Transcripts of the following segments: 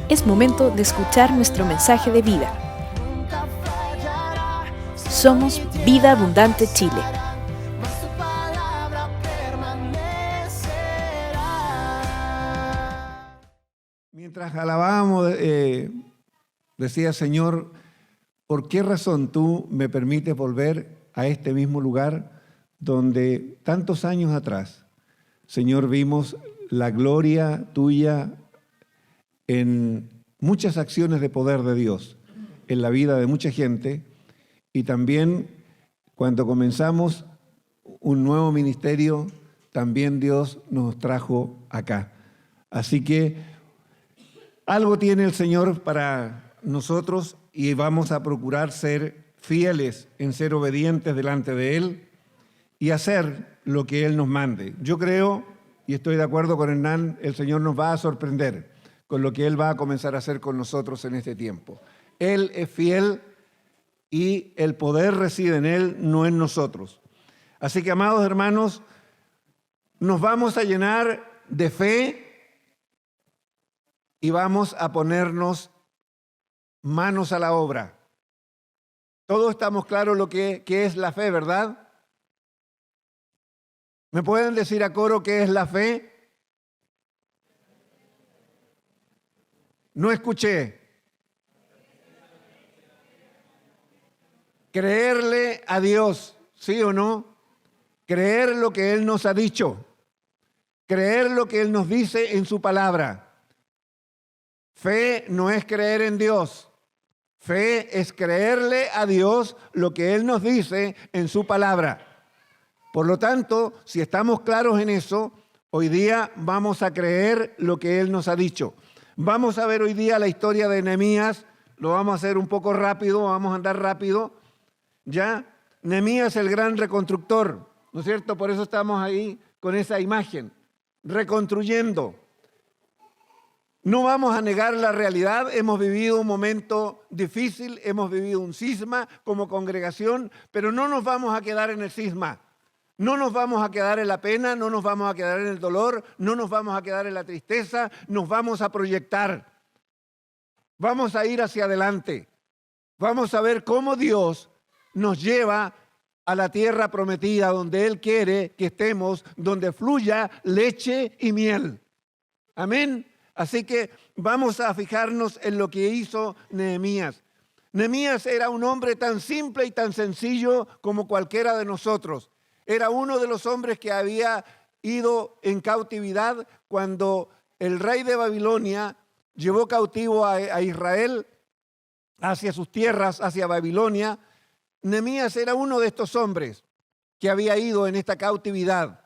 Es momento de escuchar nuestro mensaje de vida. Somos Vida Abundante Chile. Mientras alabábamos, decía: Señor, ¿por qué razón tú me permites volver a este mismo lugar donde tantos años atrás, Señor, vimos la gloria tuya en muchas acciones de poder de Dios en la vida de mucha gente, y también cuando comenzamos un nuevo ministerio, también Dios nos trajo acá? Así que algo tiene el Señor para nosotros y vamos a procurar ser fieles en ser obedientes delante de Él y hacer lo que Él nos mande. Yo creo, y estoy de acuerdo con Hernán, el Señor nos va a sorprender con lo que Él va a comenzar a hacer con nosotros en este tiempo. Él es fiel y el poder reside en Él, no en nosotros. Así que, amados hermanos, nos vamos a llenar de fe y vamos a ponernos manos a la obra. Todos estamos claros lo que es la fe, ¿verdad? ¿Me pueden decir a coro qué es la fe? No escuché. Creerle a Dios, ¿sí o no? Creer lo que Él nos ha dicho. Creer lo que Él nos dice en su palabra. Fe no es creer en Dios. Fe es creerle a Dios lo que Él nos dice en su palabra. Por lo tanto, si estamos claros en eso, hoy día vamos a creer lo que Él nos ha dicho. Vamos a ver hoy día la historia de Nehemías. Lo vamos a hacer un poco rápido, vamos a andar rápido. ¿Ya? Nehemías, el gran reconstructor, ¿no es cierto? Por eso estamos ahí con esa imagen, reconstruyendo. No vamos a negar la realidad, hemos vivido un momento difícil, hemos vivido un cisma como congregación, pero no nos vamos a quedar en el cisma, no nos vamos a quedar en la pena, no nos vamos a quedar en el dolor, no nos vamos a quedar en la tristeza, nos vamos a proyectar. Vamos a ir hacia adelante, vamos a ver cómo Dios nos lleva a la tierra prometida donde Él quiere que estemos, donde fluya leche y miel. Amén. Así que vamos a fijarnos en lo que hizo Nehemías. Nehemías era un hombre tan simple y tan sencillo como cualquiera de nosotros. Era uno de los hombres que había ido en cautividad cuando el rey de Babilonia llevó cautivo a Israel hacia sus tierras, hacia Babilonia. Nehemías era uno de estos hombres que había ido en esta cautividad.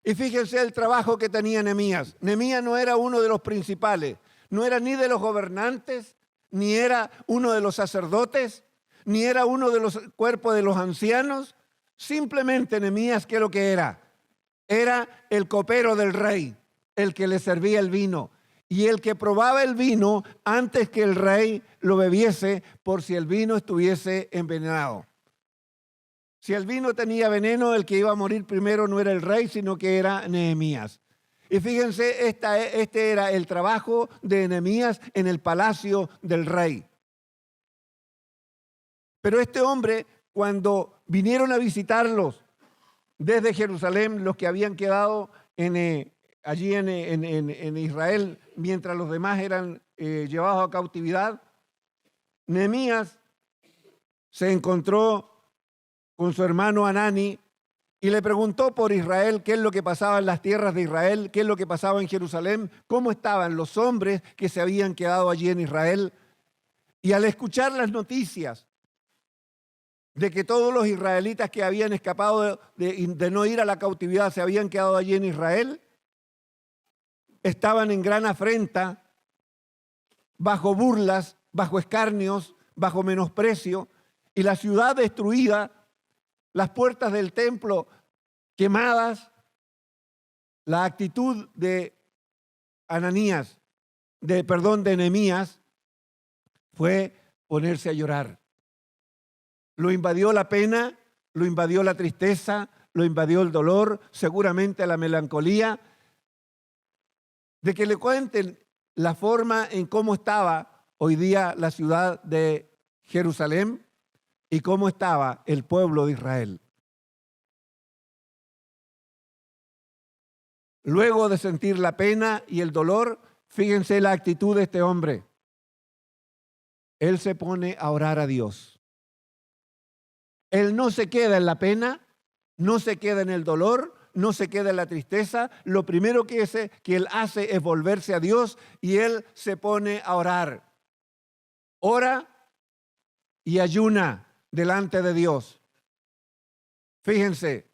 Y fíjense el trabajo que tenía Nehemías. Nehemías no era uno de los principales, no era ni de los gobernantes, ni era uno de los sacerdotes, ni era uno de los cuerpos de los ancianos. Simplemente Nehemías, ¿qué es lo que era? Era el copero del rey, el que le servía el vino y el que probaba el vino antes que el rey lo bebiese por si el vino estuviese envenenado. Si el vino tenía veneno, el que iba a morir primero no era el rey, sino que era Nehemías. Y fíjense, este era el trabajo de Nehemías en el palacio del rey. Pero este hombre, cuando vinieron a visitarlos desde Jerusalén, los que habían quedado allí en Israel, mientras los demás eran llevados a cautividad, Nehemías se encontró con su hermano Hanani y le preguntó por Israel, qué es lo que pasaba en las tierras de Israel, qué es lo que pasaba en Jerusalén, cómo estaban los hombres que se habían quedado allí en Israel. Y al escuchar las noticias de que todos los israelitas que habían escapado de no ir a la cautividad se habían quedado allí en Israel, estaban en gran afrenta, bajo burlas, bajo escarnios, bajo menosprecio, y la ciudad destruida, las puertas del templo quemadas. La actitud de Nehemías fue ponerse a llorar. Lo invadió la pena, lo invadió la tristeza, lo invadió el dolor, seguramente la melancolía de que le cuenten la forma en cómo estaba hoy día la ciudad de Jerusalén y cómo estaba el pueblo de Israel. Luego de sentir la pena y el dolor, fíjense la actitud de este hombre. Él se pone a orar a Dios. Él no se queda en la pena, no se queda en el dolor, no se queda en la tristeza. Lo primero que él hace es volverse a Dios y él se pone a orar. Ora y ayuna delante de Dios. Fíjense,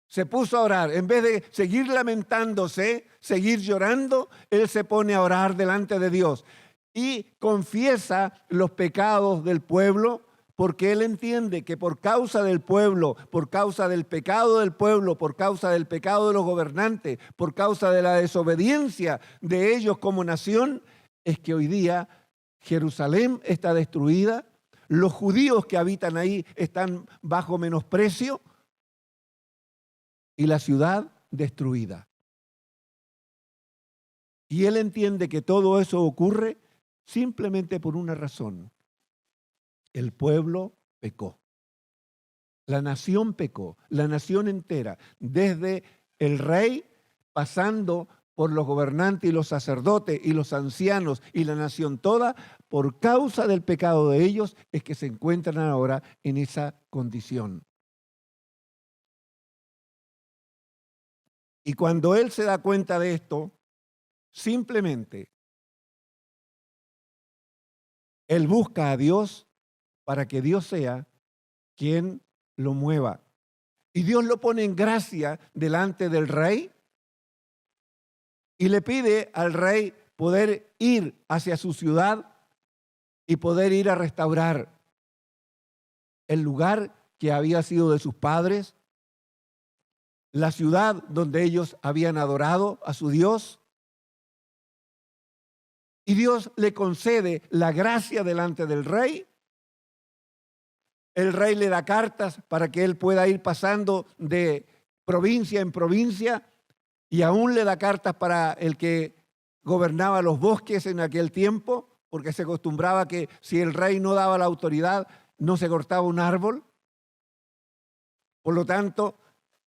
se puso a orar. En vez de seguir lamentándose, seguir llorando, él se pone a orar delante de Dios y confiesa los pecados del pueblo, porque él entiende que por causa del pueblo, por causa del pecado del pueblo, por causa del pecado de los gobernantes, por causa de la desobediencia de ellos como nación, es que hoy día Jerusalén está destruida, los judíos que habitan ahí están bajo menosprecio y la ciudad destruida. Y él entiende que todo eso ocurre simplemente por una razón. El pueblo pecó. La nación pecó, la nación entera, desde el rey, pasando por los gobernantes y los sacerdotes y los ancianos y la nación toda, por causa del pecado de ellos, es que se encuentran ahora en esa condición. Y cuando él se da cuenta de esto, simplemente él busca a Dios para que Dios sea quien lo mueva. Y Dios lo pone en gracia delante del rey y le pide al rey poder ir hacia su ciudad y poder ir a restaurar el lugar que había sido de sus padres, la ciudad donde ellos habían adorado a su Dios. Y Dios le concede la gracia delante del rey. El rey le da cartas para que él pueda ir pasando de provincia en provincia y aún le da cartas para el que gobernaba los bosques en aquel tiempo, porque se acostumbraba que si el rey no daba la autoridad, no se cortaba un árbol. Por lo tanto,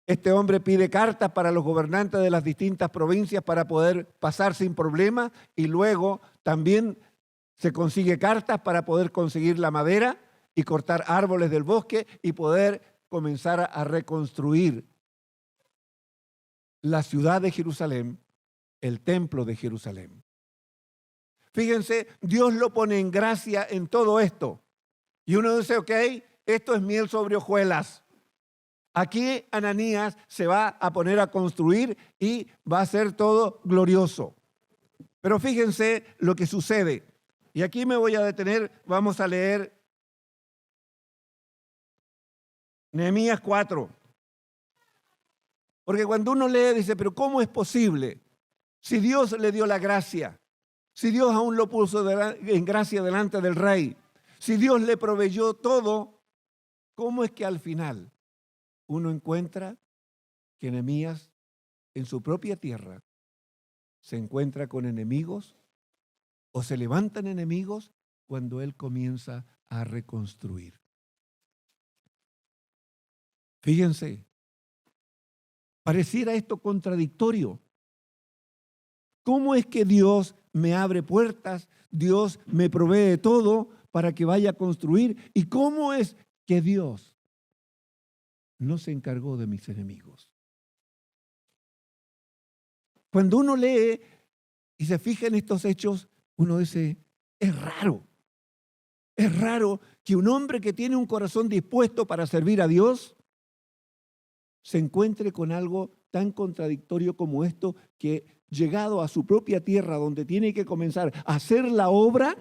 este hombre pide cartas para los gobernantes de las distintas provincias para poder pasar sin problema y luego también se consigue cartas para poder conseguir la madera y cortar árboles del bosque y poder comenzar a reconstruir la ciudad de Jerusalén, el templo de Jerusalén. Fíjense, Dios lo pone en gracia en todo esto. Y uno dice, ok, esto es miel sobre hojuelas. Aquí Ananías se va a poner a construir y va a ser todo glorioso. Pero fíjense lo que sucede. Y aquí me voy a detener, vamos a leer Nehemías 4. Porque cuando uno lee dice, pero ¿cómo es posible? Si Dios le dio la gracia, si Dios aún lo puso en gracia delante del rey, si Dios le proveyó todo, ¿cómo es que al final uno encuentra que Nehemías en su propia tierra se encuentra con enemigos o se levantan enemigos cuando él comienza a reconstruir? Fíjense, pareciera esto contradictorio. ¿Cómo es que Dios me abre puertas, Dios me provee de todo para que vaya a construir? ¿Y cómo es que Dios no se encargó de mis enemigos? Cuando uno lee y se fija en estos hechos, uno dice, es raro. Es raro que un hombre que tiene un corazón dispuesto para servir a Dios se encuentre con algo tan contradictorio como esto, que llegado a su propia tierra donde tiene que comenzar a hacer la obra,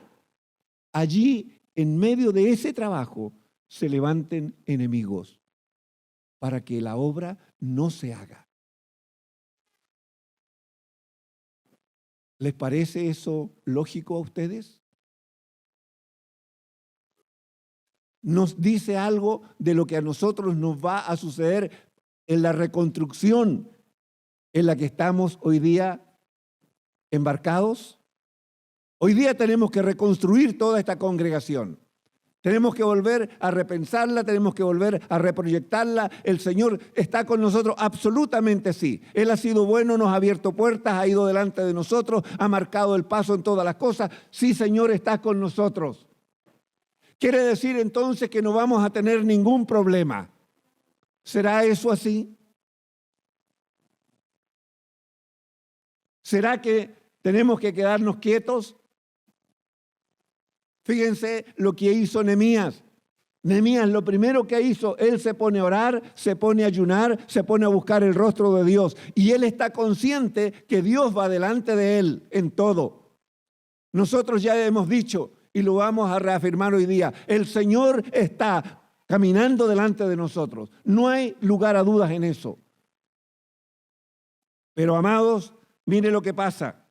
allí en medio de ese trabajo se levanten enemigos para que la obra no se haga. ¿Les parece eso lógico a ustedes? Nos dice algo de lo que a nosotros nos va a suceder en la reconstrucción en la que estamos hoy día embarcados. Hoy día tenemos que reconstruir toda esta congregación. Tenemos que volver a repensarla, tenemos que volver a reproyectarla. El Señor está con nosotros, absolutamente sí. Él ha sido bueno, nos ha abierto puertas, ha ido delante de nosotros, ha marcado el paso en todas las cosas. Sí, Señor, estás con nosotros. Quiere decir entonces que no vamos a tener ningún problema. ¿Será eso así? ¿Será que tenemos que quedarnos quietos? Fíjense lo que hizo Nehemías. Nehemías, lo primero que hizo, él se pone a orar, se pone a ayunar, se pone a buscar el rostro de Dios. Y él está consciente que Dios va delante de él en todo. Nosotros ya hemos dicho, y lo vamos a reafirmar hoy día, el Señor está caminando delante de nosotros. No hay lugar a dudas en eso. Pero amados, mire lo que pasa.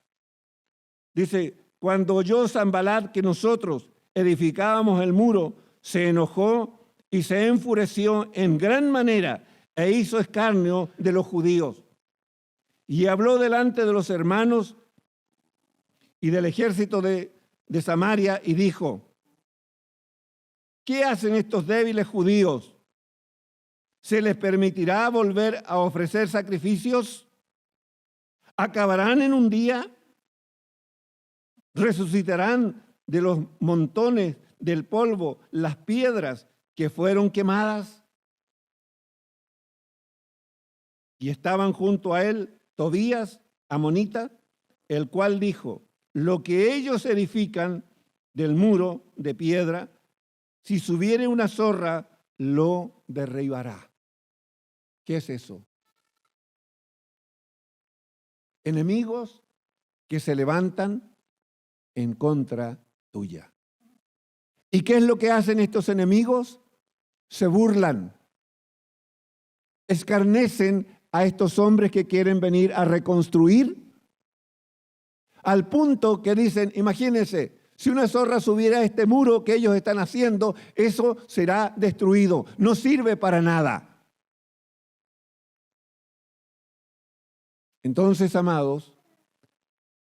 Dice, cuando oyó Sanbalat que nosotros edificábamos el muro, se enojó y se enfureció en gran manera e hizo escarnio de los judíos. Y habló delante de los hermanos y del ejército de Samaria y dijo, ¿qué hacen estos débiles judíos? ¿Se les permitirá volver a ofrecer sacrificios? ¿Acabarán en un día? ¿Resucitarán de los montones del polvo las piedras que fueron quemadas? Y estaban junto a él Tobías, amonita, el cual dijo, lo que ellos edifican del muro de piedra, si subiere una zorra, lo derribará. ¿Qué es eso? Enemigos que se levantan en contra tuya. ¿Y qué es lo que hacen estos enemigos? Se burlan, escarnecen a estos hombres que quieren venir a reconstruir, al punto que dicen, imagínense, si una zorra subiera a este muro que ellos están haciendo, eso será destruido, no sirve para nada. Entonces, amados,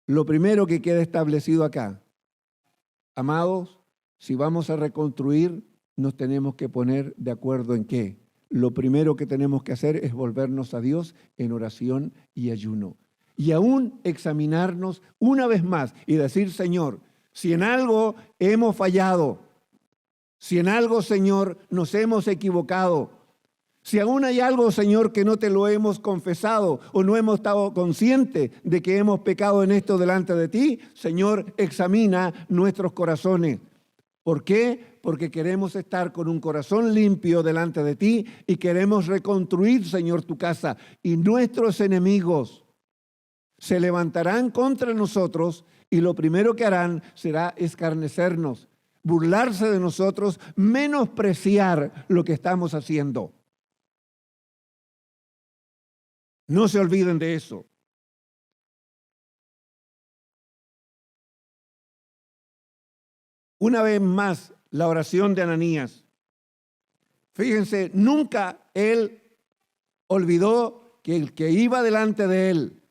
lo primero que queda establecido acá, amados, si vamos a reconstruir, nos tenemos que poner de acuerdo en qué. Lo primero que tenemos que hacer es volvernos a Dios en oración y ayuno. Y aún examinarnos una vez más y decir, Señor, si en algo hemos fallado, si en algo, Señor, nos hemos equivocado, si aún hay algo, Señor, que no te lo hemos confesado o no hemos estado conscientes de que hemos pecado en esto delante de ti, Señor, examina nuestros corazones. ¿Por qué? Porque queremos estar con un corazón limpio delante de ti y queremos reconstruir, Señor, tu casa. Y nuestros enemigos se levantarán contra nosotros y lo primero que harán será escarnecernos, burlarse de nosotros, menospreciar lo que estamos haciendo. No se olviden de eso. Una vez más, la oración de Ananías. Fíjense, nunca él olvidó que el que iba delante de él,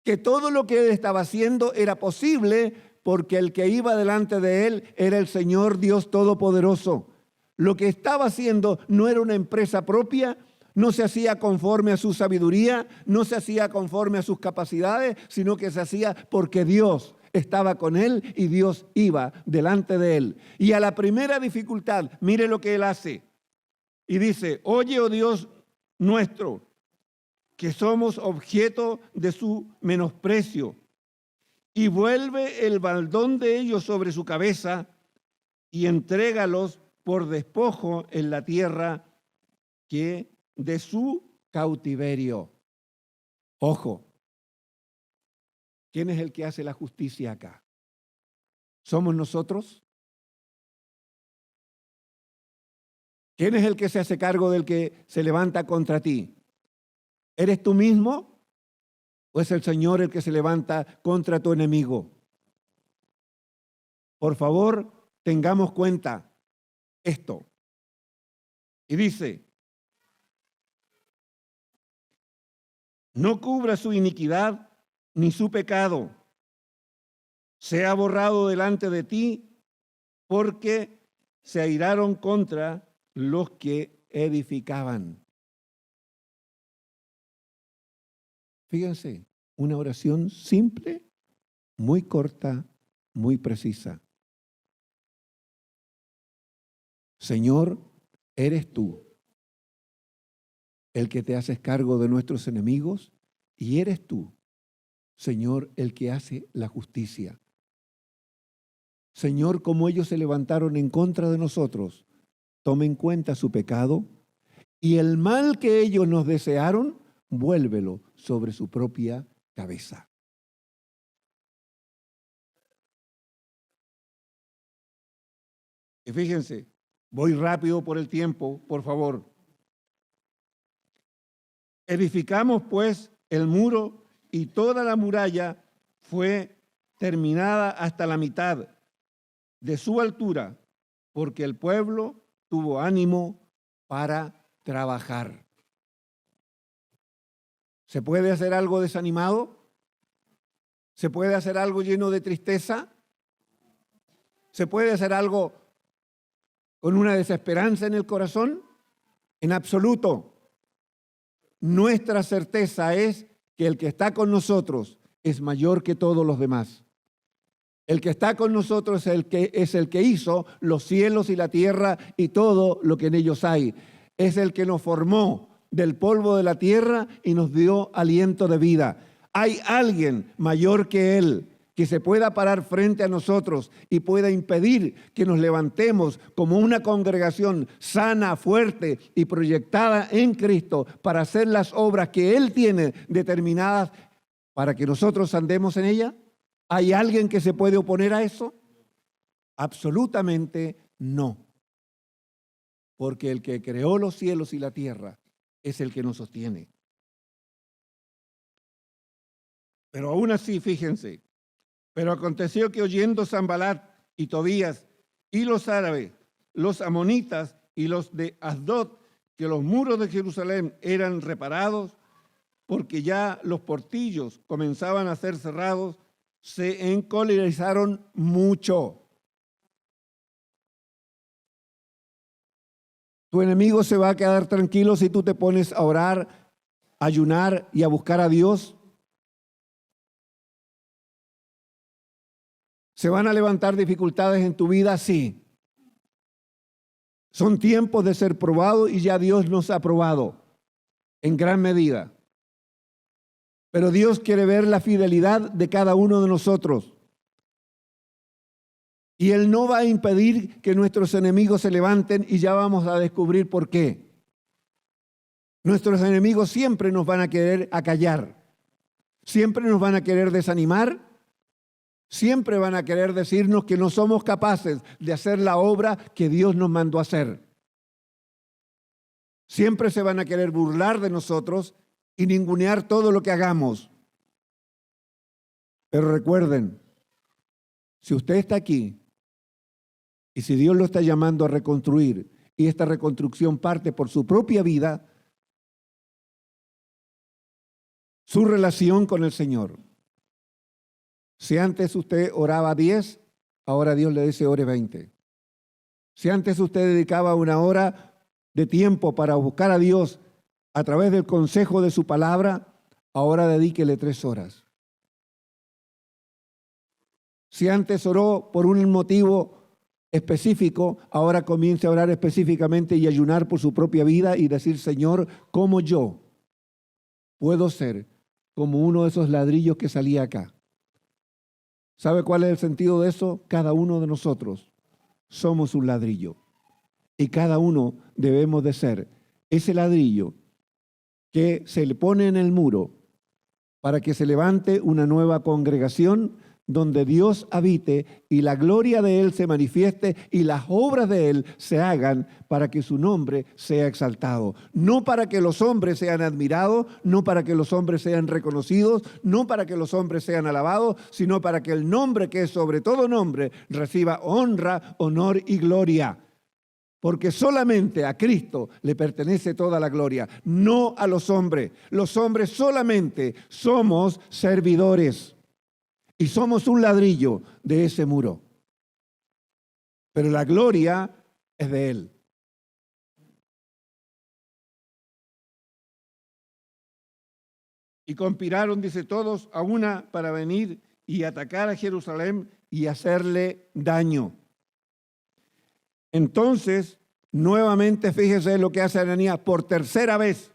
que todo lo que él estaba haciendo era posible porque el que iba delante de él era el Señor Dios Todopoderoso. Lo que estaba haciendo no era una empresa propia, no se hacía conforme a su sabiduría, no se hacía conforme a sus capacidades, sino que se hacía porque Dios estaba con él y Dios iba delante de él. Y a la primera dificultad, mire lo que él hace. Y dice, oye, oh Dios nuestro, que somos objeto de su menosprecio, y vuelve el baldón de ellos sobre su cabeza y entrégalos por despojo en la tierra que de su cautiverio. Ojo, ¿quién es el que hace la justicia acá? ¿Somos nosotros? ¿Quién es el que se hace cargo del que se levanta contra ti? ¿Eres tú mismo o es el Señor el que se levanta contra tu enemigo? Por favor, tengamos cuenta esto. Y dice, no cubra su iniquidad ni su pecado. sea borrado delante de ti, porque se airaron contra los que edificaban. Fíjense, una oración simple, muy corta, muy precisa. Señor, eres tú el que te haces cargo de nuestros enemigos y eres tú, Señor, el que hace la justicia. Señor, como ellos se levantaron en contra de nosotros, toma en cuenta su pecado y el mal que ellos nos desearon, vuélvelo sobre su propia cabeza. Y fíjense, voy rápido por el tiempo, por favor. Edificamos pues el muro y toda la muralla fue terminada hasta la mitad de su altura, porque el pueblo tuvo ánimo para trabajar. ¿Se puede hacer algo desanimado? ¿Se puede hacer algo lleno de tristeza? ¿Se puede hacer algo con una desesperanza en el corazón? En absoluto. Nuestra certeza es que el que está con nosotros es mayor que todos los demás. El que está con nosotros es el que hizo los cielos y la tierra y todo lo que en ellos hay. Es el que nos formó del polvo de la tierra y nos dio aliento de vida. Hay alguien mayor que Él que se pueda parar frente a nosotros y pueda impedir que nos levantemos como una congregación sana, fuerte y proyectada en Cristo para hacer las obras que Él tiene determinadas para que nosotros andemos en ella. ¿Hay alguien que se puede oponer a eso? Absolutamente no. Porque el que creó los cielos y la tierra es el que nos sostiene. Pero aún así, fíjense, pero aconteció que oyendo Sanbalat y Tobías y los árabes, los amonitas y los de Asdod, que los muros de Jerusalén eran reparados, porque ya los portillos comenzaban a ser cerrados, se encolerizaron mucho. Tu enemigo se va a quedar tranquilo si tú te pones a orar, a ayunar y a buscar a Dios. ¿Se van a levantar dificultades en tu vida? Sí. Son tiempos de ser probados y ya Dios nos ha probado en gran medida. Pero Dios quiere ver la fidelidad de cada uno de nosotros. Y Él no va a impedir que nuestros enemigos se levanten y ya vamos a descubrir por qué. Nuestros enemigos siempre nos van a querer acallar. Siempre nos van a querer desanimar. Siempre van a querer decirnos que no somos capaces de hacer la obra que Dios nos mandó a hacer. Siempre se van a querer burlar de nosotros y ningunear todo lo que hagamos. Pero recuerden, si usted está aquí y si Dios lo está llamando a reconstruir y esta reconstrucción parte por su propia vida, su relación con el Señor. Si antes usted oraba 10, ahora Dios le dice ore 20. Si antes usted dedicaba una hora de tiempo para buscar a Dios a través del consejo de su palabra, ahora dedíquele 3 horas. Si antes oró por un motivo específico, ahora comience a orar específicamente y ayunar por su propia vida y decir, Señor, ¿cómo yo puedo ser como uno de esos ladrillos que salía acá? ¿Sabe cuál es el sentido de eso? Cada uno de nosotros somos un ladrillo y cada uno debemos de ser ese ladrillo que se le pone en el muro para que se levante una nueva congregación donde Dios habite y la gloria de Él se manifieste y las obras de Él se hagan para que su nombre sea exaltado. No para que los hombres sean admirados, no para que los hombres sean reconocidos, no para que los hombres sean alabados, sino para que el nombre que es sobre todo nombre reciba honra, honor y gloria. Porque solamente a Cristo le pertenece toda la gloria, no a los hombres. Los hombres solamente somos servidores. y somos un ladrillo de ese muro. Pero la gloria es de Él. Y conspiraron, dice, todos a una para venir y atacar a Jerusalén y hacerle daño. Entonces, nuevamente, fíjese lo que hace Ananías por tercera vez.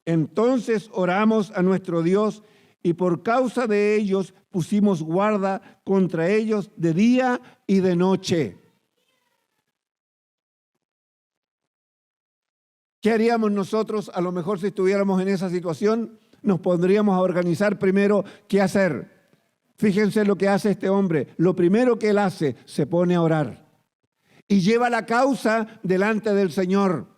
Entonces oramos a nuestro Dios y por causa de ellos pusimos guarda contra ellos de día y de noche. ¿Qué haríamos nosotros? A lo mejor si estuviéramos en esa situación, nos pondríamos a organizar primero qué hacer. Fíjense lo que hace este hombre. Lo primero que él hace, se pone a orar y lleva la causa delante del Señor.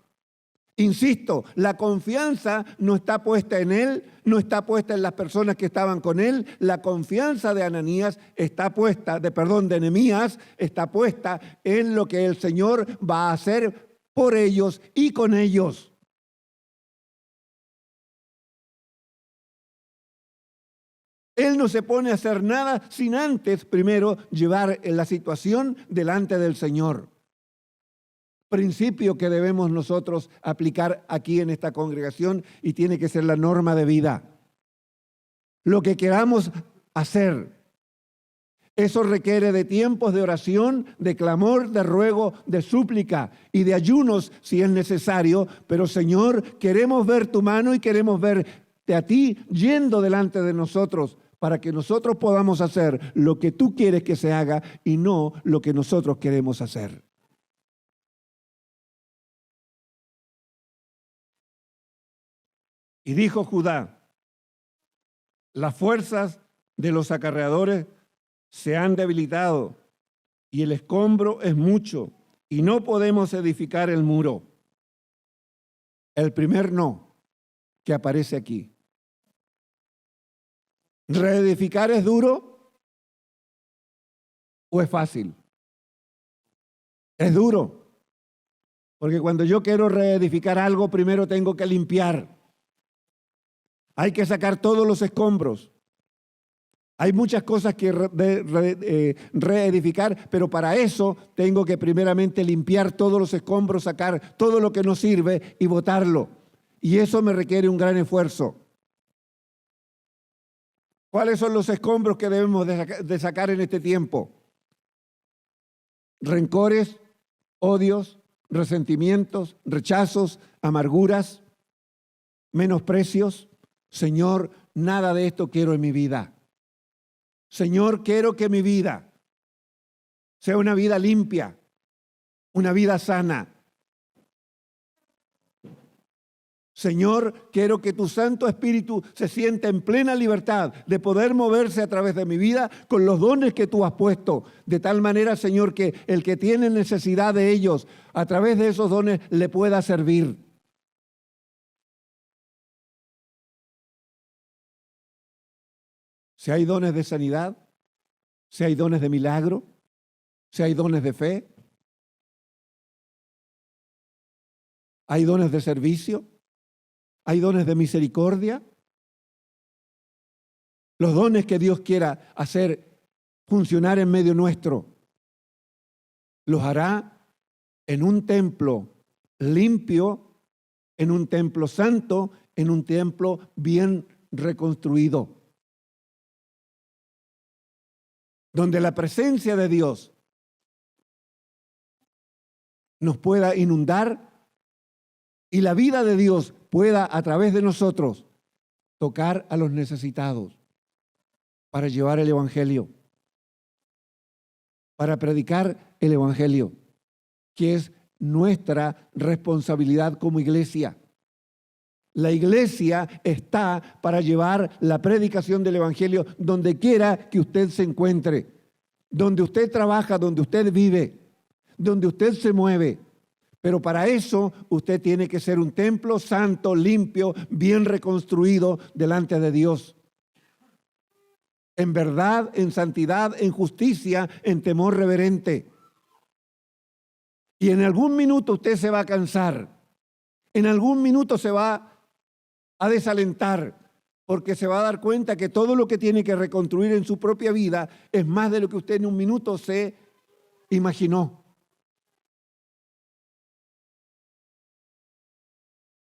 Insisto, la confianza no está puesta en él, no está puesta en las personas que estaban con él. La confianza de Ananías está puesta, de Nehemías, está puesta en lo que el Señor va a hacer por ellos y con ellos. Él no se pone a hacer nada sin antes, primero, llevar la situación delante del Señor. Principio que debemos nosotros aplicar aquí en esta congregación y tiene que ser la norma de vida. Lo que queramos hacer, eso requiere de tiempos de oración, de clamor, de ruego, de súplica y de ayunos si es necesario. Pero Señor, queremos ver tu mano y queremos verte a ti yendo delante de nosotros, para que nosotros podamos hacer lo que tú quieres que se haga y no lo que nosotros queremos hacer. Y dijo Judá: las fuerzas de los acarreadores se han debilitado y el escombro es mucho y no podemos edificar el muro. El primer no que aparece aquí. ¿Reedificar es duro o es fácil? Es duro, porque cuando yo quiero reedificar algo, primero tengo que limpiar. Hay que sacar todos los escombros. Hay muchas cosas que reedificar, pero para eso tengo que primeramente limpiar todos los escombros, sacar todo lo que no sirve y botarlo. Y eso me requiere un gran esfuerzo. ¿Cuáles son los escombros que debemos de sacar en este tiempo? Rencores, odios, resentimientos, rechazos, amarguras, menosprecios. Señor, nada de esto quiero en mi vida. Señor, quiero que mi vida sea una vida limpia, una vida sana. Señor, quiero que tu Santo Espíritu se sienta en plena libertad de poder moverse a través de mi vida con los dones que tú has puesto. De tal manera, Señor, que el que tiene necesidad de ellos, a través de esos dones, le pueda servir. Si hay dones de sanidad, si hay dones de milagro, si hay dones de fe, hay dones de servicio, hay dones de misericordia. Los dones que Dios quiera hacer funcionar en medio nuestro, los hará en un templo limpio, en un templo santo, en un templo bien reconstruido, donde la presencia de Dios nos pueda inundar y la vida de Dios pueda a través de nosotros tocar a los necesitados para llevar el Evangelio, para predicar el Evangelio, que es nuestra responsabilidad como iglesia. La iglesia está para llevar la predicación del Evangelio donde quiera que usted se encuentre, donde usted trabaja, donde usted vive, donde usted se mueve. Pero para eso usted tiene que ser un templo santo, limpio, bien reconstruido delante de Dios. En verdad, en santidad, en justicia, en temor reverente. Y en algún minuto usted se va a cansar. En algún minuto se va a desalentar. porque se va a dar cuenta que todo lo que tiene que reconstruir en su propia vida es más de lo que usted en un minuto se imaginó.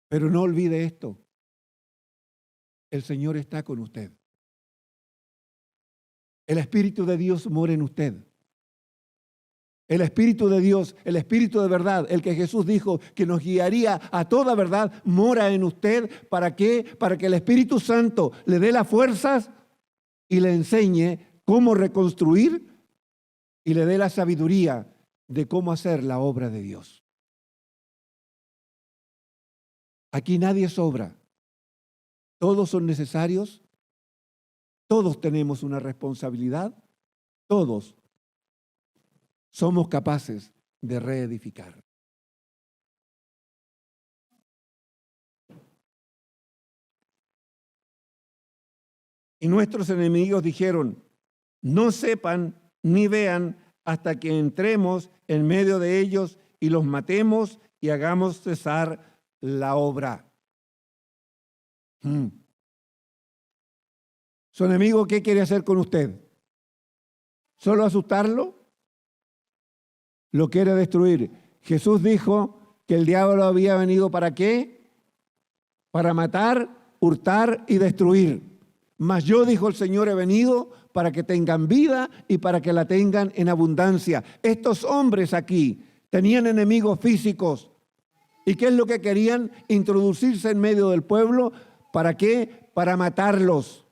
Pero no olvide esto, el Señor está con usted. El Espíritu de Dios mora en usted. El Espíritu de Dios, el Espíritu de verdad, el que Jesús dijo que nos guiaría a toda verdad, mora en usted. ¿Para qué? Para que el Espíritu Santo le dé las fuerzas y le enseñe cómo reconstruir y le dé la sabiduría de cómo hacer la obra de Dios. Aquí nadie sobra. Todos son necesarios. Todos tenemos una responsabilidad. Todos somos capaces de reedificar. Y nuestros enemigos dijeron, no sepan ni vean hasta que entremos en medio de ellos y los matemos y hagamos cesar la obra. Su enemigo, ¿qué quiere hacer con usted? ¿Solo asustarlo? Lo quiere destruir. Jesús dijo que el diablo había venido ¿para qué? Para matar, hurtar y destruir. Mas yo, dijo el Señor, he venido para que tengan vida y para que la tengan en abundancia. Estos hombres aquí tenían enemigos físicos. ¿Y qué es lo que querían? Introducirse en medio del pueblo. ¿Para qué? Para matarlos.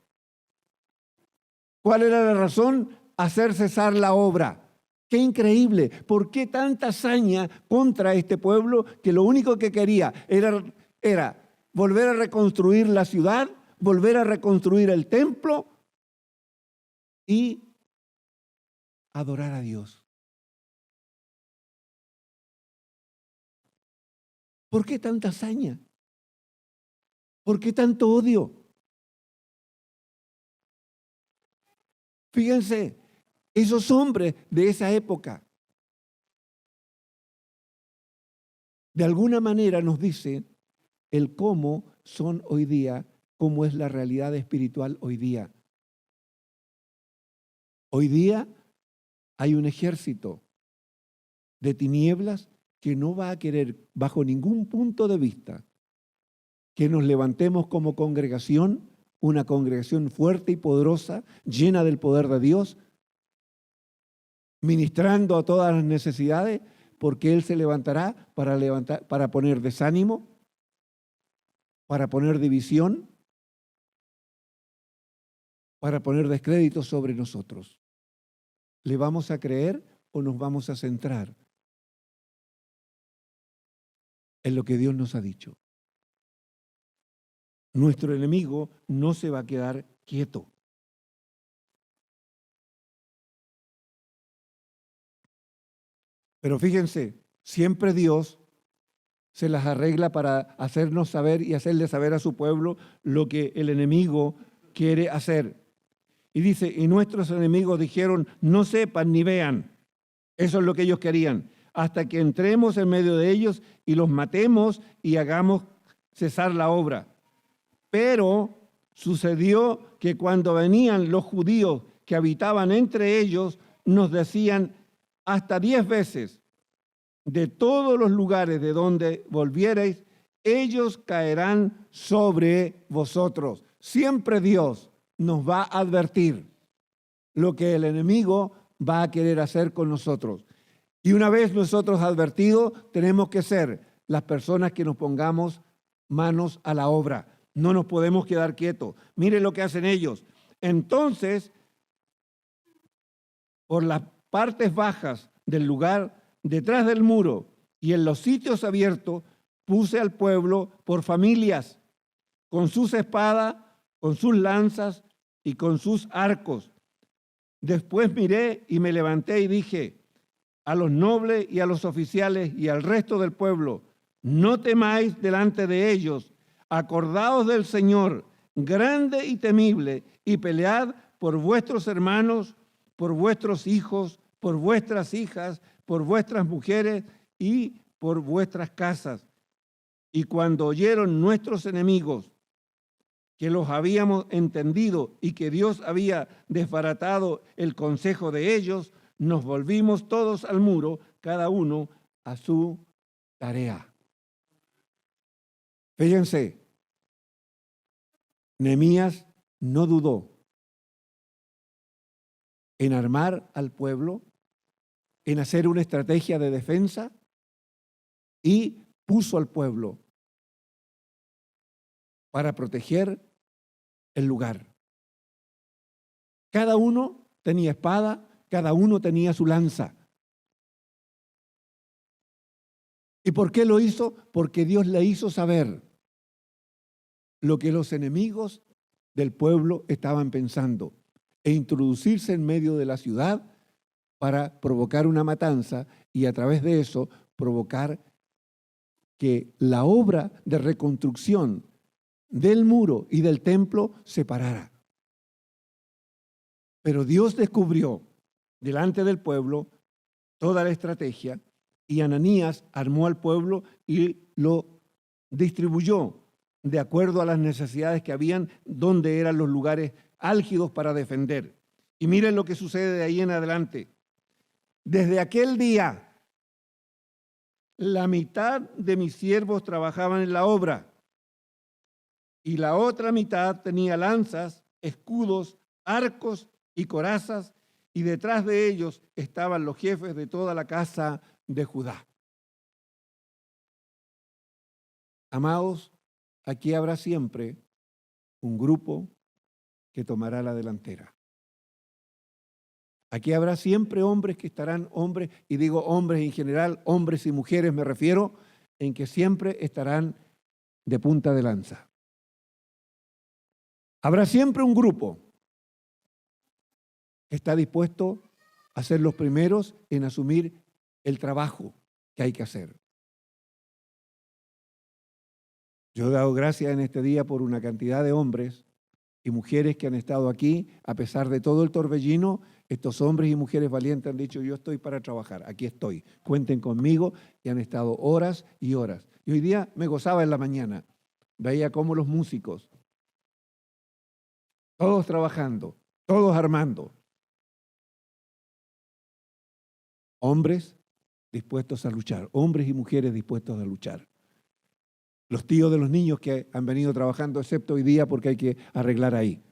¿Cuál era la razón? Hacer cesar la obra. ¡Qué increíble! ¿Por qué tanta hazaña contra este pueblo que lo único que quería era volver a reconstruir la ciudad, volver a reconstruir el templo y adorar a Dios? ¿Por qué tanta hazaña? ¿Por qué tanto odio? Fíjense, esos hombres de esa época, de alguna manera nos dice el cómo son hoy día, cómo es la realidad espiritual hoy día. Hoy día hay un ejército de tinieblas que no va a querer, bajo ningún punto de vista, que nos levantemos como congregación, una congregación fuerte y poderosa, llena del poder de Dios, ministrando a todas las necesidades, porque Él se levantará para poner desánimo, para poner división, para poner descrédito sobre nosotros. ¿Le vamos a creer o nos vamos a centrar en lo que Dios nos ha dicho? Nuestro enemigo no se va a quedar quieto. Pero fíjense, siempre Dios se las arregla para hacernos saber y hacerle saber a su pueblo lo que el enemigo quiere hacer. Y dice, y nuestros enemigos dijeron, no sepan ni vean. Eso es lo que ellos querían. Hasta que entremos en medio de ellos y los matemos y hagamos cesar la obra. Pero sucedió que cuando venían los judíos que habitaban entre ellos, nos decían hasta 10 veces, de todos los lugares de donde volvierais, ellos caerán sobre vosotros. Siempre Dios nos va a advertir lo que el enemigo va a querer hacer con nosotros. Y una vez nosotros advertidos, tenemos que ser las personas que nos pongamos manos a la obra. No nos podemos quedar quietos. Miren lo que hacen ellos. Entonces, por las partes bajas del lugar, detrás del muro y en los sitios abiertos, puse al pueblo por familias, con sus espadas, con sus lanzas y con sus arcos. Después miré y me levanté y dije a los nobles y a los oficiales y al resto del pueblo, no temáis delante de ellos, acordaos del Señor, grande y temible, y pelead por vuestros hermanos, por vuestros hijos, por vuestras hijas, por vuestras mujeres y por vuestras casas. Y cuando oyeron nuestros enemigos que los habíamos entendido y que Dios había desbaratado el consejo de ellos, nos volvimos todos al muro, cada uno a su tarea. Fíjense, Nehemías no dudó en armar al pueblo, en hacer una estrategia de defensa y puso al pueblo para proteger el lugar. Cada uno tenía espada, cada uno tenía su lanza. ¿Y por qué lo hizo? Porque Dios le hizo saber lo que los enemigos del pueblo estaban pensando e introducirse en medio de la ciudad para provocar una matanza y a través de eso provocar que la obra de reconstrucción del muro y del templo se parara. Pero Dios descubrió delante del pueblo toda la estrategia y Ananías armó al pueblo y lo distribuyó de acuerdo a las necesidades que habían, donde eran los lugares álgidos para defender. Y miren lo que sucede de ahí en adelante. Desde aquel día, la mitad de mis siervos trabajaban en la obra y la otra mitad tenía lanzas, escudos, arcos y corazas, y detrás de ellos estaban los jefes de toda la casa de Judá. Amados, aquí habrá siempre un grupo que tomará la delantera. Aquí habrá siempre hombres que estarán, hombres, y digo hombres en general, hombres y mujeres me refiero, en que siempre estarán de punta de lanza. Habrá siempre un grupo que está dispuesto a ser los primeros en asumir el trabajo que hay que hacer. Yo he dado gracias en este día por una cantidad de hombres y mujeres que han estado aquí, a pesar de todo el torbellino. Estos hombres y mujeres valientes han dicho: yo estoy para trabajar, aquí estoy, cuenten conmigo, y han estado horas y horas. Y hoy día me gozaba en la mañana, veía cómo los músicos, todos trabajando, todos armando. Hombres dispuestos a luchar, hombres y mujeres dispuestos a luchar. Los tíos de los niños que han venido trabajando, excepto hoy día porque hay que arreglar ahí.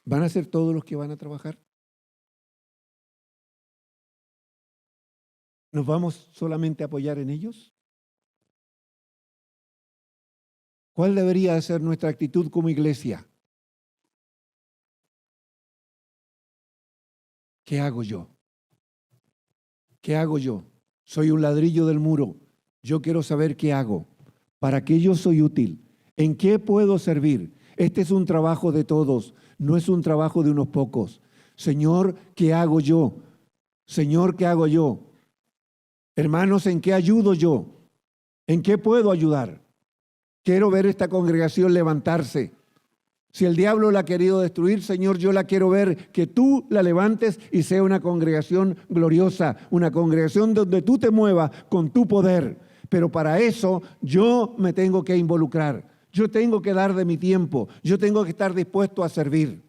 ¿Van a ser todos los que van a trabajar? ¿Nos vamos solamente a apoyar en ellos? ¿Cuál debería ser nuestra actitud como iglesia? ¿Qué hago yo? ¿Qué hago yo? Soy un ladrillo del muro. Yo quiero saber qué hago. ¿Para qué yo soy útil? ¿En qué puedo servir? Este es un trabajo de todos, no es un trabajo de unos pocos. Señor, ¿qué hago yo? Señor, ¿qué hago yo? Hermanos, ¿en qué ayudo yo? ¿En qué puedo ayudar? Quiero ver esta congregación levantarse. Si el diablo la ha querido destruir, Señor, yo la quiero ver, que tú la levantes y sea una congregación gloriosa, una congregación donde tú te muevas con tu poder. Pero para eso yo me tengo que involucrar, yo tengo que dar de mi tiempo, yo tengo que estar dispuesto a servir.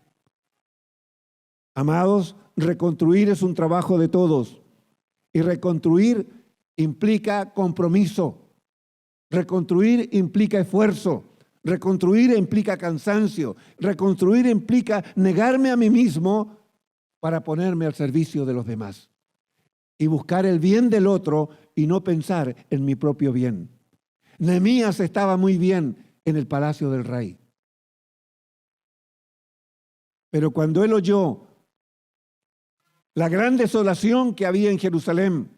Amados, reconstruir es un trabajo de todos y reconstruir implica compromiso, reconstruir implica esfuerzo. Reconstruir implica cansancio. Reconstruir implica negarme a mí mismo para ponerme al servicio de los demás y buscar el bien del otro y no pensar en mi propio bien. Nehemías estaba muy bien en el palacio del rey. Pero cuando él oyó la gran desolación que había en Jerusalén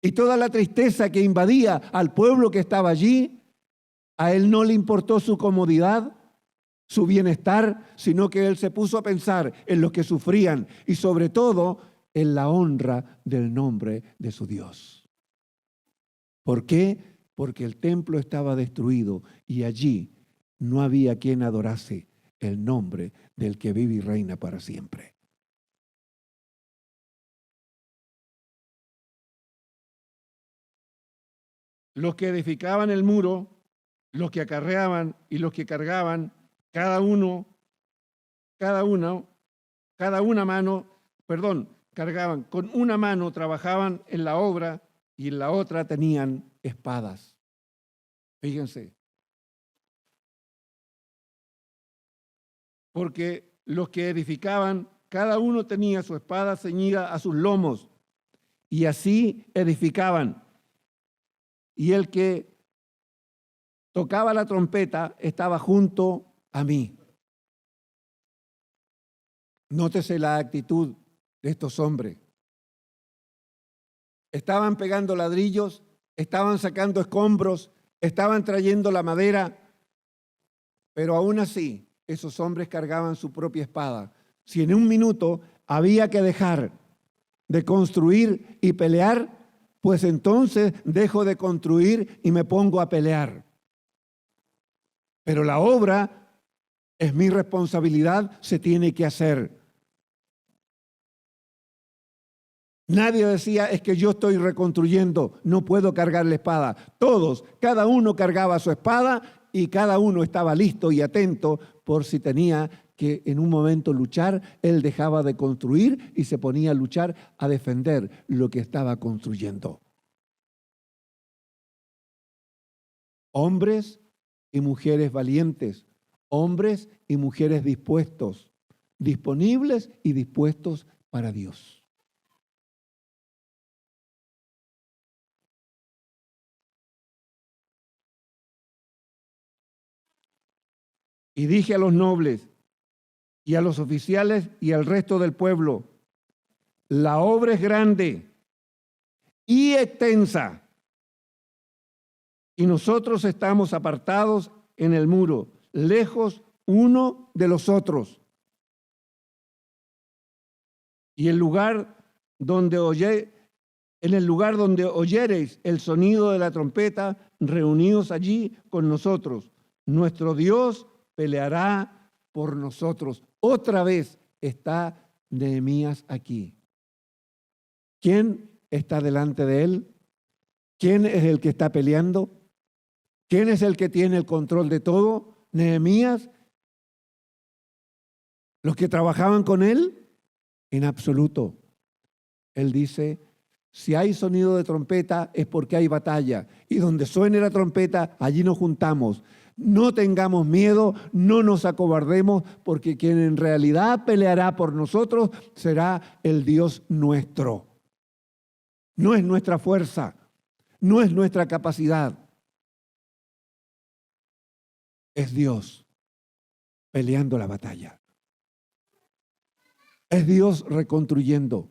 y toda la tristeza que invadía al pueblo que estaba allí, a él no le importó su comodidad, su bienestar, sino que él se puso a pensar en los que sufrían y sobre todo en la honra del nombre de su Dios. ¿Por qué? Porque el templo estaba destruido y allí no había quien adorase el nombre del que vive y reina para siempre. los que edificaban el muro, los que acarreaban y los que cargaban, cada una mano, cargaban, con una mano trabajaban en la obra y en la otra tenían espadas. Fíjense. Porque los que edificaban, cada uno tenía su espada ceñida a sus lomos, y así edificaban. Y el que tocaba la trompeta estaba junto a mí. Nótese la actitud de estos hombres. Estaban pegando ladrillos, estaban sacando escombros, estaban trayendo la madera, pero aún así esos hombres cargaban su propia espada. Si en un minuto había que dejar de construir y pelear, pues entonces dejo de construir y me pongo a pelear. Pero la obra es mi responsabilidad, se tiene que hacer. Nadie decía, es que yo estoy reconstruyendo, no puedo cargar la espada. Todos, cada uno cargaba su espada y cada uno estaba listo y atento por si tenía que en un momento luchar. Él dejaba de construir y se ponía a luchar, a defender lo que estaba construyendo. Hombres y mujeres valientes, hombres y mujeres dispuestos, disponibles y dispuestos para Dios. Y dije a los nobles y a los oficiales y al resto del pueblo, la obra es grande y extensa, y nosotros estamos apartados en el muro, lejos uno de los otros. Y en el lugar donde oyereis el sonido de la trompeta, reunidos allí con nosotros, nuestro Dios peleará por nosotros. Otra vez está Nehemías aquí. ¿Quién está delante de él? ¿Quién es el que está peleando? ¿Quién es el que tiene el control de todo? ¿Nehemías? ¿Los que trabajaban con él? En absoluto. Él dice, si hay sonido de trompeta es porque hay batalla. Y donde suene la trompeta, allí nos juntamos. No tengamos miedo, no nos acobardemos, porque quien en realidad peleará por nosotros será el Dios nuestro. No es nuestra fuerza, no es nuestra capacidad. Es Dios peleando la batalla. Es Dios reconstruyendo.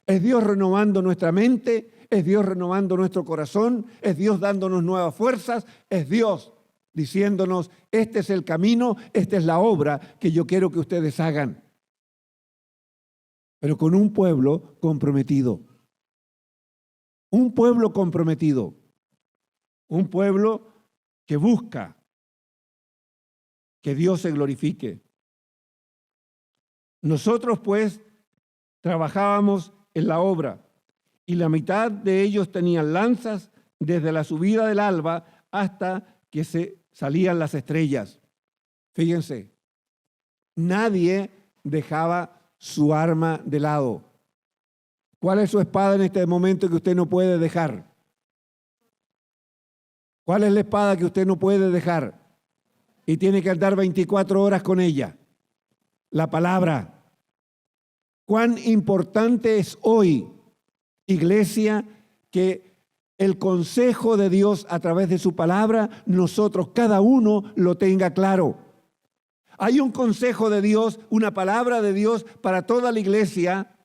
Es Dios renovando nuestra mente, es Dios renovando nuestro corazón, es Dios dándonos nuevas fuerzas, es Dios diciéndonos, este es el camino, esta es la obra que yo quiero que ustedes hagan. Pero con un pueblo comprometido. Un pueblo comprometido. Un pueblo que busca que Dios se glorifique. Nosotros pues trabajábamos en la obra y la mitad de ellos tenían lanzas desde la subida del alba hasta que se salían las estrellas. Fíjense, nadie dejaba su arma de lado. ¿Cuál es su espada en este momento que usted no puede dejar? ¿Cuál es la espada que usted no puede dejar y tiene que andar 24 horas con ella? La palabra. Cuán importante es hoy, iglesia, que el consejo de Dios a través de su palabra, nosotros, cada uno, lo tenga claro. Hay un consejo de Dios, una palabra de Dios para toda la iglesia,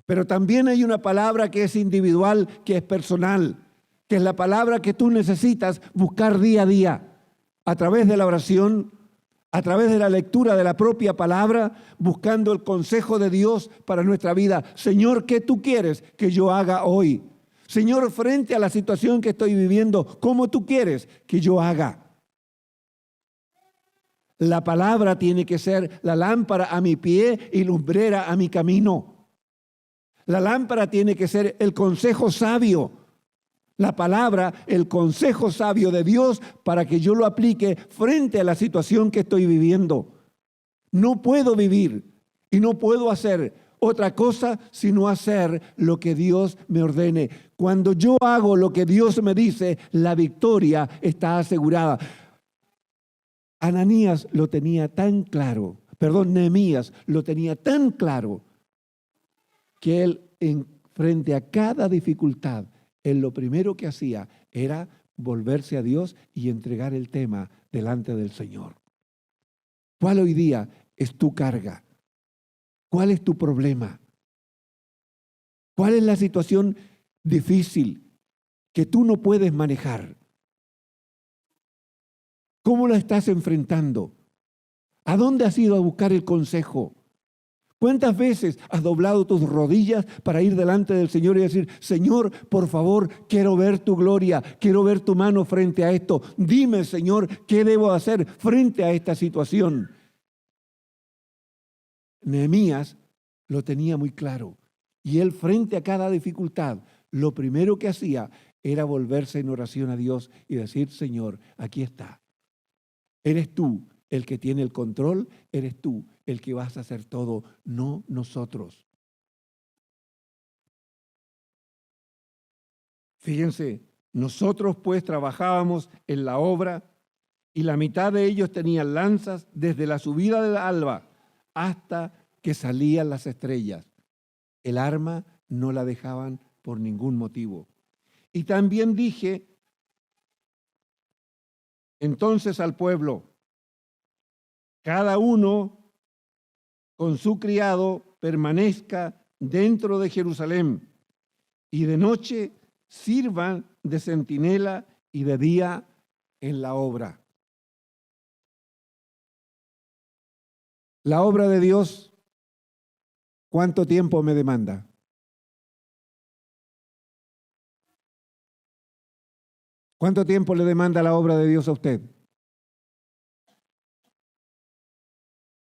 pero también hay una palabra que es individual, que es personal, que es la palabra que tú necesitas buscar día a día, a través de la oración, a través de la lectura de la propia palabra, buscando el consejo de Dios para nuestra vida. Señor, ¿qué tú quieres que yo haga hoy? Señor, frente a la situación que estoy viviendo, ¿cómo tú quieres que yo haga? La palabra tiene que ser la lámpara a mi pie y lumbrera a mi camino. La lámpara tiene que ser el consejo sabio la palabra, el consejo sabio de Dios para que yo lo aplique frente a la situación que estoy viviendo. No puedo vivir y no puedo hacer otra cosa sino hacer lo que Dios me ordene. Cuando yo hago lo que Dios me dice, la victoria está asegurada. Nehemías lo tenía tan claro que él frente a cada dificultad, él lo primero que hacía era volverse a Dios y entregar el tema delante del Señor. ¿Cuál hoy día es tu carga? ¿Cuál es tu problema? ¿Cuál es la situación difícil que tú no puedes manejar? ¿Cómo la estás enfrentando? ¿A dónde has ido a buscar el consejo? ¿Cuántas veces has doblado tus rodillas para ir delante del Señor y decir, Señor, por favor, quiero ver tu gloria, quiero ver tu mano frente a esto? Dime, Señor, ¿qué debo hacer frente a esta situación? Nehemías lo tenía muy claro. Y él, frente a cada dificultad, lo primero que hacía era volverse en oración a Dios y decir, Señor, aquí está. Eres tú el que tiene el control, eres tú el que vas a hacer todo, no nosotros. Fíjense, nosotros pues trabajábamos en la obra y la mitad de ellos tenían lanzas desde la subida del alba hasta que salían las estrellas. El arma no la dejaban por ningún motivo. Y también dije entonces al pueblo, cada uno con su criado permanezca dentro de Jerusalén y de noche sirvan de centinela y de día en la obra. La obra de Dios, ¿cuánto tiempo me demanda? ¿Cuánto tiempo le demanda la obra de Dios a usted?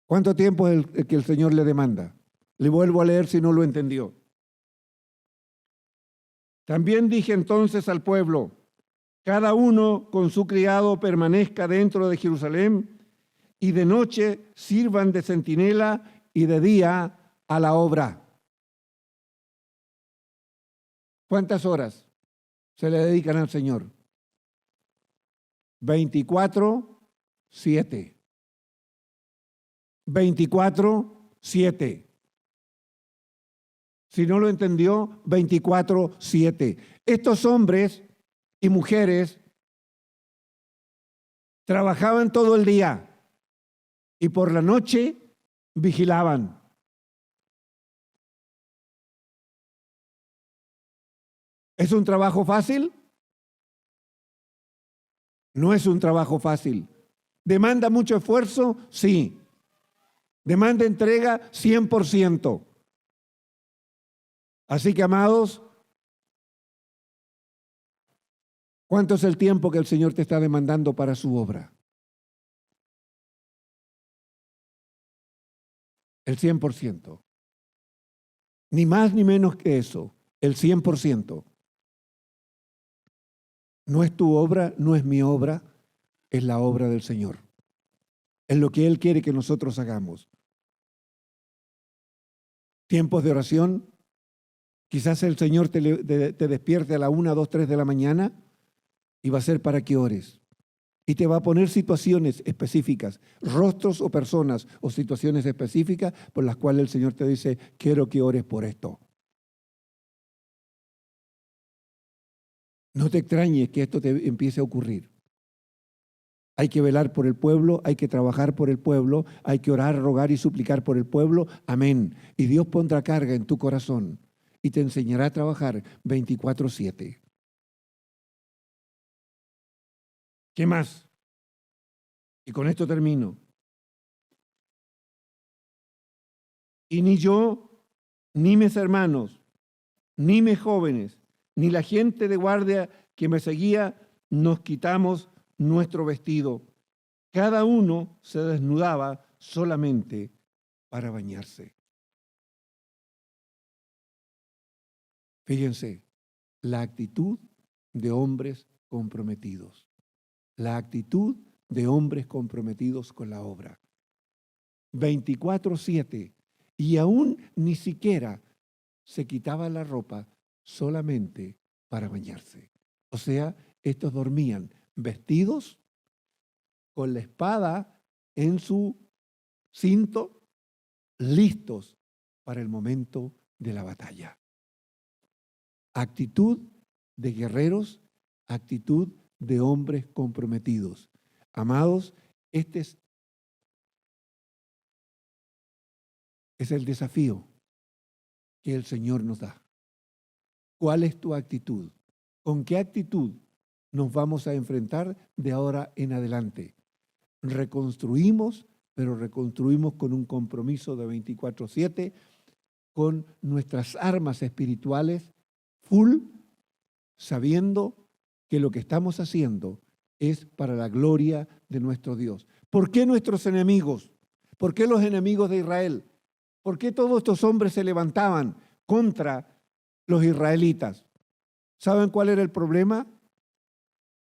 ¿Cuánto tiempo es el que el Señor le demanda? Le vuelvo a leer si no lo entendió. También dije entonces al pueblo, cada uno con su criado permanezca dentro de Jerusalén y de noche sirvan de centinela y de día a la obra. ¿Cuántas horas se le dedican al Señor? 24/7. 24/7. Si no lo entendió, 24/7. Estos hombres y mujeres trabajaban todo el día y por la noche vigilaban. ¿Es un trabajo fácil? No es un trabajo fácil. ¿Demanda mucho esfuerzo? Sí. ¿Demanda entrega? 100%. Así que, amados, ¿cuánto es el tiempo que el Señor te está demandando para su obra? El 100%. Ni más ni menos que eso. El 100%. No es tu obra, no es mi obra, es la obra del Señor. Es lo que Él quiere que nosotros hagamos. Tiempos de oración. Quizás el Señor te despierte a la 1, 2, 3 de la mañana y va a ser para que ores. Y te va a poner situaciones específicas, rostros o personas o situaciones específicas por las cuales el Señor te dice, quiero que ores por esto. No te extrañes que esto te empiece a ocurrir. Hay que velar por el pueblo, hay que trabajar por el pueblo, hay que orar, rogar y suplicar por el pueblo. Amén. Y Dios pondrá carga en tu corazón y te enseñará a trabajar 24/7. ¿Qué más? Y con esto termino. Y ni yo, ni mis hermanos, ni mis jóvenes, ni la gente de guardia que me seguía, nos quitamos nuestro vestido. Cada uno se desnudaba solamente para bañarse. Fíjense, la actitud de hombres comprometidos. La actitud de hombres comprometidos con la obra. 24/7. Y aún ni siquiera se quitaba la ropa solamente para bañarse. O sea, estos dormían vestidos con la espada en su cinto, listos para el momento de la batalla. Actitud de guerreros, actitud de hombres comprometidos. Amados, este es el desafío que el Señor nos da. ¿Cuál es tu actitud? ¿Con qué actitud nos vamos a enfrentar de ahora en adelante? Reconstruimos, pero reconstruimos con un compromiso de 24/7, con nuestras armas espirituales full, sabiendo que lo que estamos haciendo es para la gloria de nuestro Dios. ¿Por qué nuestros enemigos? ¿Por qué los enemigos de Israel? ¿Por qué todos estos hombres se levantaban contra los israelitas? ¿Saben cuál era el problema?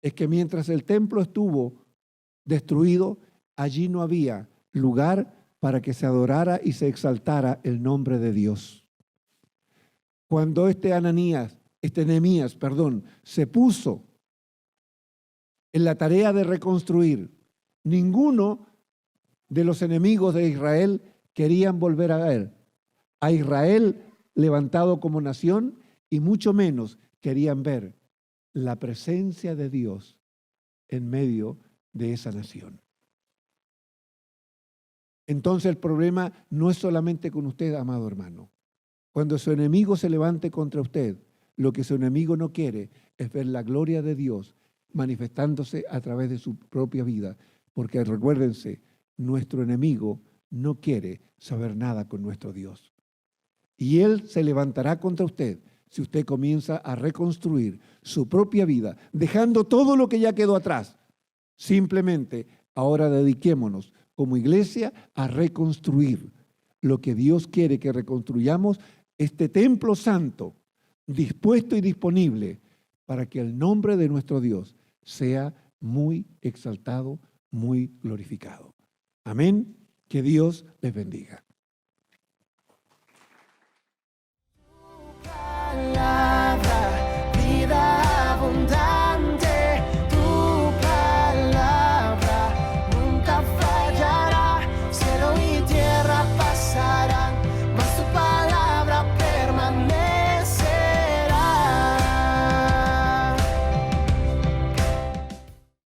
Es que mientras el templo estuvo destruido, allí no había lugar para que se adorara y se exaltara el nombre de Dios. Cuando Nehemías, se puso en la tarea de reconstruir, ninguno de los enemigos de Israel querían volver a ver a Israel levantado como nación, y mucho menos querían ver la presencia de Dios en medio de esa nación. Entonces el problema no es solamente con usted, amado hermano. Cuando su enemigo se levante contra usted, lo que su enemigo no quiere es ver la gloria de Dios manifestándose a través de su propia vida. Porque recuérdense, nuestro enemigo no quiere saber nada con nuestro Dios. Y él se levantará contra usted si usted comienza a reconstruir su propia vida, dejando todo lo que ya quedó atrás. Simplemente ahora dediquémonos como iglesia a reconstruir lo que Dios quiere que reconstruyamos, este templo santo, dispuesto y disponible para que el nombre de nuestro Dios sea muy exaltado, muy glorificado. Amén. Que Dios les bendiga.